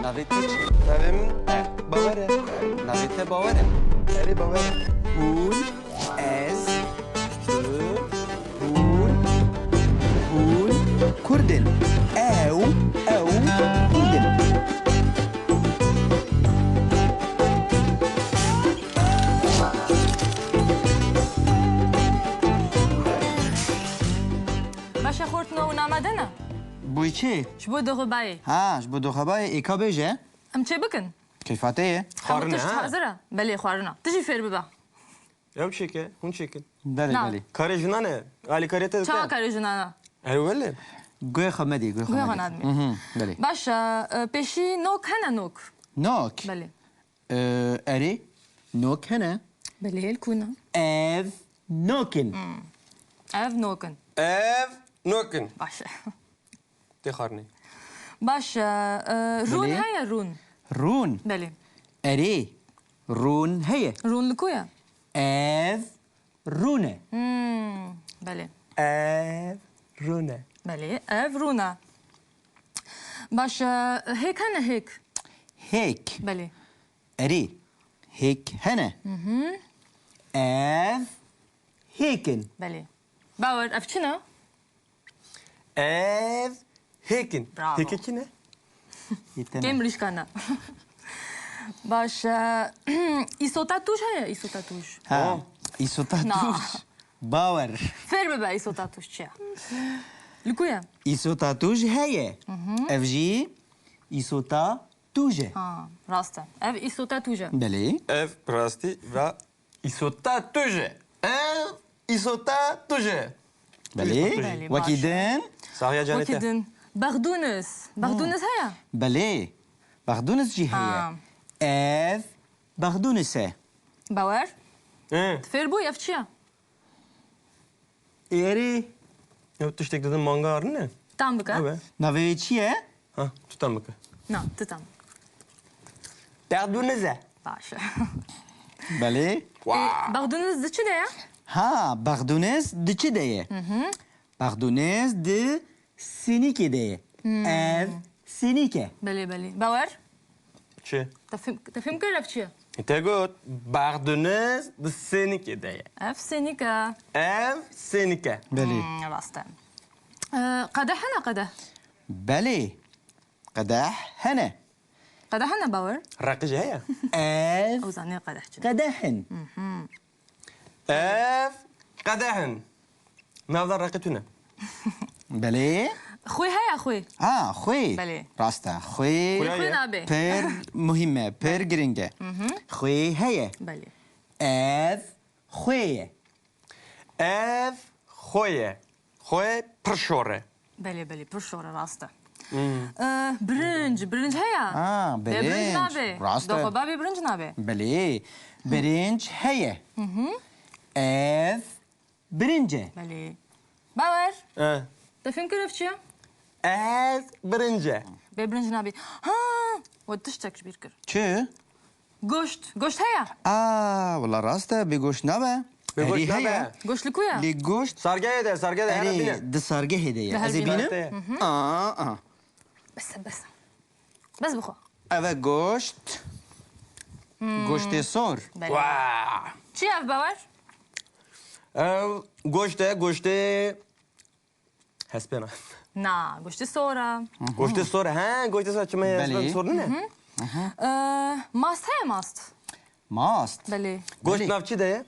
Navê te çi? Navê min Bawer e. Navê te bawer e? Erê Bawer e. Hûn, ez, tu, hûn, hûn, Kurdin. Ew, Kurdin. باشا خورتنا و نامدنه Bûyî çi? شبو دغباي Ha, ji bo doxebayê êka bêje? ام چه بکن Keyfatê ye? Xwarine تشت ha? حاضره بله خوارنا تجي فير ببا Ew çêke, hûn çêkin. Belê, Na. belê. Karê jina ne? Alî karê te چا dike? کاری جنانا Ew welê. Guya xemedî, guya گویا xemedî. غنادمي Belê. باشا پیشی نوک هنه نوک Nok. بله Erê, nok hene. بله الكونا Ev, nokin. اف نوكن Ev nokin. باشا Tê xwarinê. باشا رون بله. هيا رون Rûn. بله Erê, rûn heye. رون لكويا Ev, rûne. بله Ev rûne. بله اف رونا باشا هيك هنه هيك Hêk. بله Erê, hêk hene. Ev, hêkin. بله باور اف چنه Ev hekin. Bravo. Hekeki ne? Yetene. كامريش كانا باشا ايسوتا توش هيا ايسوتا توش Ha, isotatuş. Bawer. فير ببا ايسوتا توش تشا لكويا Isotatuş heye. Ev jî isotatuş e. اه راستا اف ايسوتا توجا Belê. Ev rastî ve isota tuje. Ev isota tuje. Belê. Belê, Wekî din. Sahiye canete. وكيدن بغدونس بغدونس هيا Belê. Baxdunus jî heye. Ha. Ev baxdunus e. باور He. فير بو اف تشا Erê. Ev tiştek dedim manga arı ne? تام بكا Evet. Navê çi ye? Ha tutan bakı. نا تتام Derdunize. باشا Belê. بغدونس دتش ديا Ha, baxdunus di çi de ye? Baxdunus di sinîkê de ye. Ev sinîke. بلي بلي باور Çi? تفهم كيف اف تشا Te got. Bardunez de senike de. اف سينيكا Ev senike. Belê. راستا قدح هنا قدح Belê. Qedex hene. قدح هنا باور Rakıcı ya. Ev او زاني قدح جن qedehin. Ev kadehin. Navdar rakıtüne. Belê. خوي هيا خوي Ha, xwê. Belê. Rast e. Xwê. Xwê خوي نابي Per muhim e, per giring e. Xwê heye. بلي Ev xwê ye. Ev xoye. Xoye pırşore. بلي بلي برشورة راستا برنج برنج هيا Ha, برنج berênc. نابي Rast دوغو e. بابي برنج نابي Belê. Birinc heye. Ev birince. بلي باور He. تفهم كيف تشا Ev birinci. ببرنج نابي ها ودشتك كبير كر Çi? قشت قشت هيا Aa, valla rast e. Bir goş nabe. Bir goş Erî nabe. heye. قشت لكويا Li goşt Sargaya de sargaya de hemen bine. erî di sargehê de ye. Li Ez ê her bînim? Te. Aa. بس بس بس بخو Ev e goşt. Goştê sor. بلي Vaa. تشي اف باور Ev goşte. Hespena. نا قشت صورة Goşte sonra. He goşte sonra çime Belli. hespena sorunu ne? ماست هيا ماست Mast. بلي Goşt Belli. navçı de ye.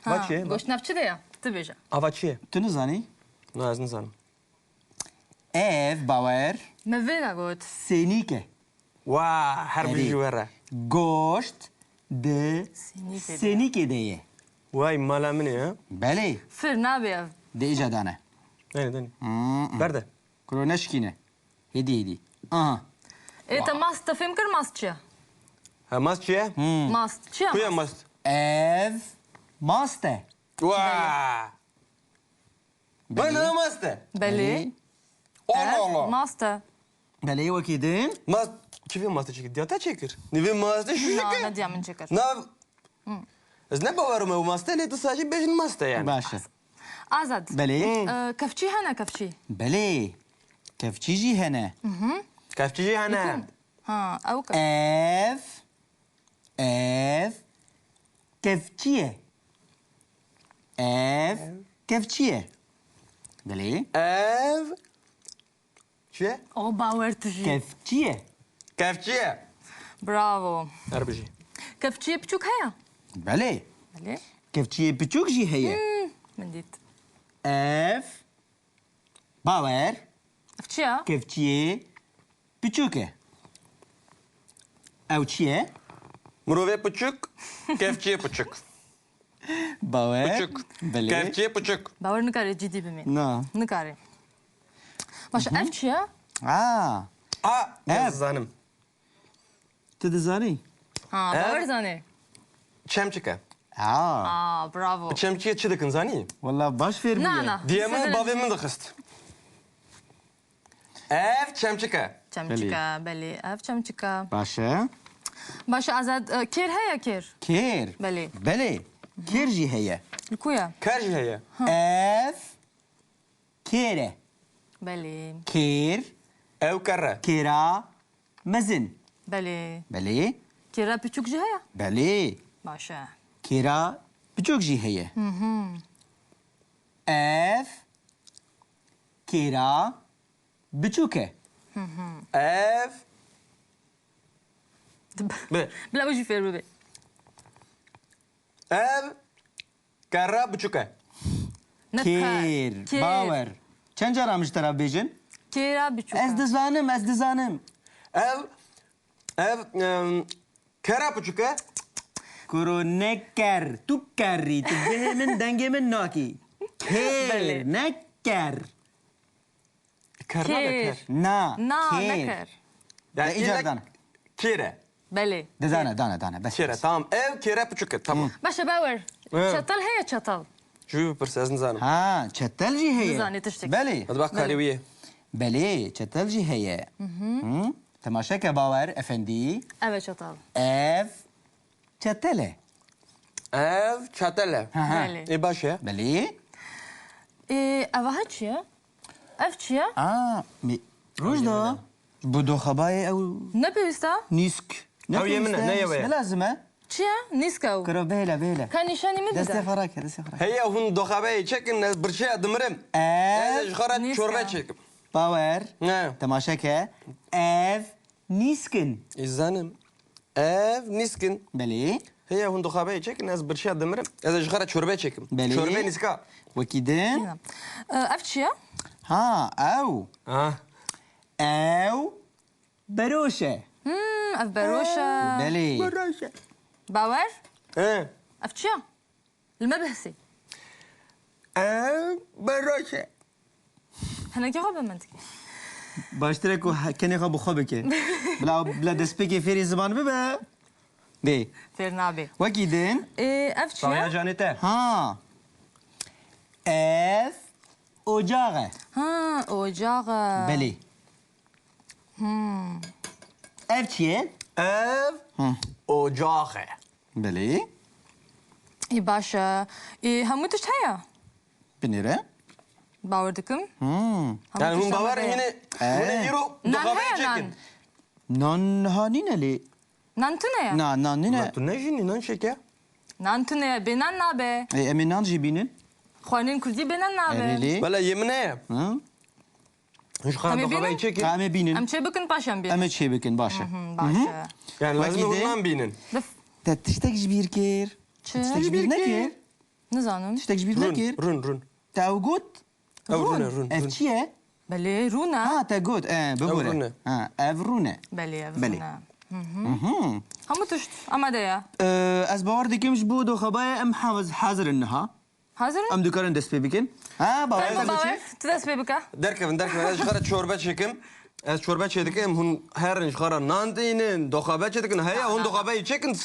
Baç ye. قشت نفشي ديا تبيجا Avaçı ye. Tu nizanî? Nazın zanım. Ev bawer مفينا قلت senîke. Vaa. Her bir Erî. jüvere. Goşt di Senîke de. senîke de ye. Vay malamını ya. Belê. فر نابي اف De icadane. Dene. Berde. Kuro neşkîne. Hedi hedi. Aha. انت ماست تفهم كر ماست تشا Ha mas ye. ماست تشا Kuya mas. Ev maste. Vaa. Bana mas de. بلي Allah Allah. ماستا Belê wekî din. Mas. Kivi mas çekir? Diyata çekir. Nivi mas de şu لا çekir. نديا من شكر Nav. Ez ne bavarım ev mas de. Le sadece bejin mas de yani. Başa. ازد Belê. كفشي هنا كفشي Belê. Kevçî jî hene. Kefçici hani. ها او ك ev kefçiye. Ev kefçiye. بله Ev. Çiye? او باور تجي kefçiye. Kefçiye. برافو Erbiji. كفتشي بتشوك هيا بله بلي kefçiye küçük jî heye. من ديت Ev bawer كفتشيا kefçiye küçük e. Ev çiye? Murove puçuk. Kefçiye puçuk. Bawer. Puçuk. بله Kefçiye puçuk. باور نكاري جدي بمين نه. نكاري باش افتشيا Aa. Aa. Evet. Yazanım. Tu dizanî? ها Evet. باور زاني Çemçike. Aa. اه برافو Çemçiye çi dikin zanî? Wallah baş ver نا نا Diyeme bavemin dixist. Ev çemçike. چمچكا بلي اف چمچكا Başa. باش ازاد كير هيا كير Kêr. بلي Bele. Kêr jî heye. الكويا Kerji heye. Ev kêr e. بلي Kêr Ev kerre. kêra mezin. بلي Belê? كيرا بتشوك جي هيا Belê. باشا Kêra biçûk jî heye. Ev kêra biçûk e. Ev. Be. بلا وجي فير بيبي Ev. Kerre buçuke. Kêr. Bawer. Çend cara min ji te re bêjin? كيرا Ez بتشوك dizanim, ez dizanim. Ev. Ev. Kerre buçuke. Kuru neker, tu kerri, tu dihê min dengê min nakî. Kêr, Belê. neker. Kerre de ker. Na, نا kêr. نكر Yani İcar ilek dana. kere. بلي Dana, dana, bes. Kere tamam. Ev kere buçuke. Tamam. باشا باور Evet. شطل هيا شطل Şu pırsazın zanım. Ha, çetel jî heye. Dizanê tiştek. Belê. Hadi bak kariviye. Belê, çetel jî heye. Temaşeke bawer, efendî. ايوه شطل Ev çetel e. Ev çatele. Ha, ha. بلي E baş ya. Belê? ايه اوا هاتشيا افتشيا Aa, mi rojda. Bu doxabayê ew نبيستا nîsk. Ew yemine, ne yeve? Ne lazım e? تشيا نيسكاو Karo bêle, bêle. كان نشاني Deste مددا farak, deste farak. Heye hun dokabeyi çekin. Birçe dımırım. Ev Ez jgara Niska. çorba çekim. bawer. Ne? Temaşeke. Ev niskin. İzanım. Ev niskin. Belê? Heye hun dokabeyi çekin. Ez birçe dımırım. Ez jgara çorba çekim. Belê? Çorba niska. Wekidin? افتشيا Ha, ew. Ha. Ew beroşe. اف باروشا Belê. Barajı. باور He. افتشيا المبهسي Ev barajı. هنا كي غابة منتك Baştire ku kenê xwe bi xwe bike. Bila destpêkê fêrî ziman bibe. Bê. فير نابي Wekî din? ايه Sana افتشيا canete. Ha. Ev ocağı. ها اوجاغا Belê. Ev çiye? Ev ocağı. Belê. اي باشا ايه هموتش هيا Binire? باوردكم Yani hun bavar yine hun yürü نان dokabeyi هيا çekin. نان Nan hanineli. نانتونيا Nan nine. Tu ne jini nan şeker? نانتونيا بينان نابي Emin nan jibinin? خوانين كردي بينان نابي Ereli. Valla yemine. Ha? Şu kadar Tabii dokabeyi benim. çekin. Ame binin. ام تشي بكن باشا بين Ame çebikin başa. باشا Yani lazım Vakide- hundan binin. دف Te tiştek jibir kir. Tiştek تشي jibir ne kir? نزانم Tiştek jibir ne kir? Run. Te ev gut? Run. Ev çiye? بلي رونا Ha te gut. Bebure. Evrune. Ha ev rune. بلي بلي. رونا هموتش اما ديا Ez bavar dikim ji bu doxabaya em hazır inneha. حاضر Em dikarin dest pê bikin. Ha bavar طيب te باور biçi? تدس بيبكا Derkevin. Ez jgara çorba çekim. Ez çorba çekim. Hun her jgara nan dinin. Dokabe çekin. Heye hun dokabeyi çekin.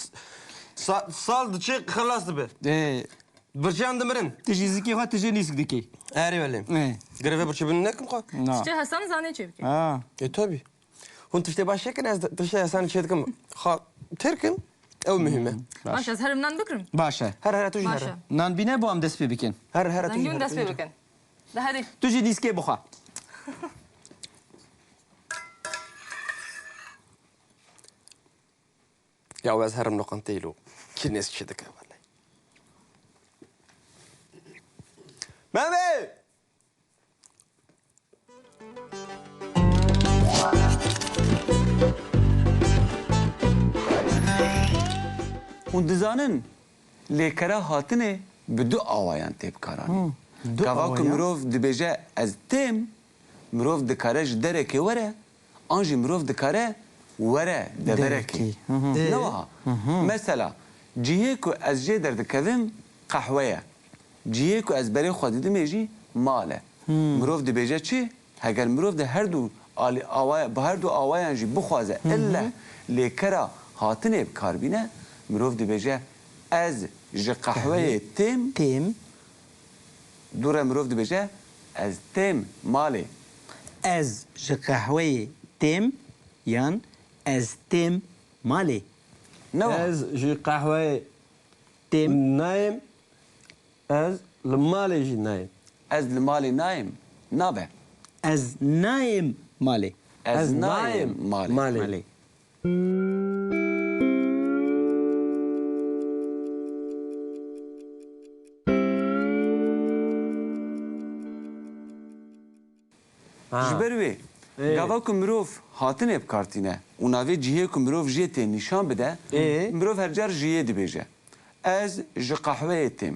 Sal dıçı kılastı be. Birçe dimirin. Tiji zikî xwe tiji nîsk dikî. Eri velim. Greve birçe binin nekim kwa? Na. تشي حسن زاني تشي بكي Ha. Tabi. Hun tişte baş çekin. Ez tişte sen çekim. Ha terkim. Ev mühime. باش از هرمنان بكرم Başa. Her tuji her. ماشا Nan bine bu em dest pê bikin. Her tuji زنجون دس بيبكن ده هري Tu jî nîskê bixwe. Ya ez herim lokantaylo. Kines çedik vallahi. Mehmet! Hûn dizanin lêkera hatine bi du awayan tê bikaranîn. du Gava ku awayan? mirov dibêje ez têm, mirov dikare ji derekê were, an jî mirov dikare were deverekê. Derekê. Ne wiha? Mesela cihê ku ez jê derdikevim qehwe ye. Cihê ku ez berê xwe didimê jî mal e. Mirov dibêje çi? Heger mirov de her du bi her du awayan jî bixwaze ille lêkera hatinê bikarbîne, mirov dibêje ez ji qehweyê têm, Têm. dûre mirov dibêje ez têm malê. Ez ji qehweyê têm yan ez têm malê. Ne wa? Ez ji qehweyê Têm. nayım. Ez li malê jî nayım. Ez li malê nayêm, nabe. Ez nayêm malê. Ez nayêm malê. Malê. Ji ber wê gava ku mirov hatine bikartîne û navê cihê ku mirov jê tê nîşan bide, mirov her car jiyê dibêje. Ez ji qehweyê têm.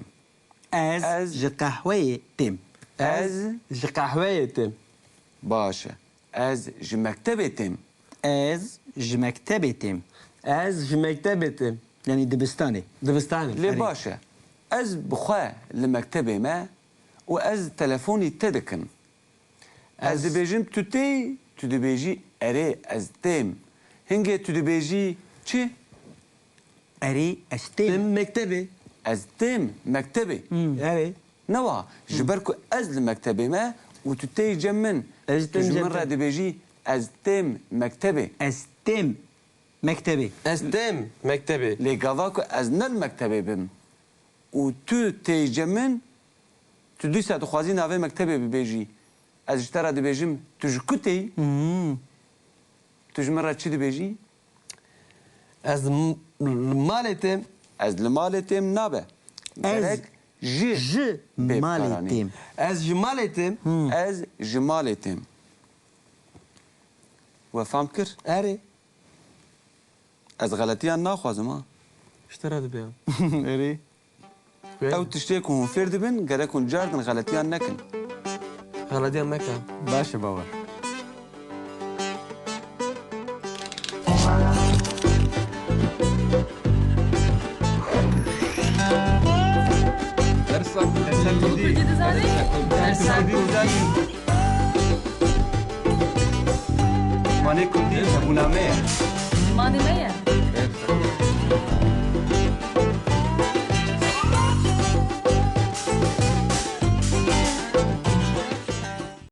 Ez Ez- ji qehweyê têm. Ez Ji qehweyê têm. baş e. Ez ji mektebê têm. Ez ji mektebê têm. Ez ji mektebê têm. Yani dibistanê. Dibistanê. Lê baş e. Ez bixwe li mektebê me û ez telefonî te dikim. Ez dibêjim tu tê, tu dibêjî erê ez têm. Hingê tu dibêjî çi? Erê ez Têm têm. mektebê. Ez têm mektebê. Evet. Ne wa? Ji ber ku ez li mektebê me û tu tê cem min. Ez Tu têm ji min cem re te. dibêjî ez têm mektebê. Ez têm mektebê. Ez têm mektebê. Lê gava ku ez ne li mektebê bim û tu tê cem min, tu dîsa dixwazî navê mektebê bibêjî. Ez ji te re dibêjim tu ji ku tê? Tu ji min re çi dibêjî? Ez li malê têm. Ez li malê têm nabe. Ez Gerek ji ji bê malê bikaranî. têm. Ez ji malê têm. Ez ji malê têm. We fam kir? Erê. Ez xeletiyan naxwazim ha. İşte dibêyam. Erê. Ew tiştê ku hûn fêr dibin, gerek hûn cardin xeletiyan nekin. Galadiyan meka. Baş e baba. Mane kurdî hebûname ye. Mani me ye?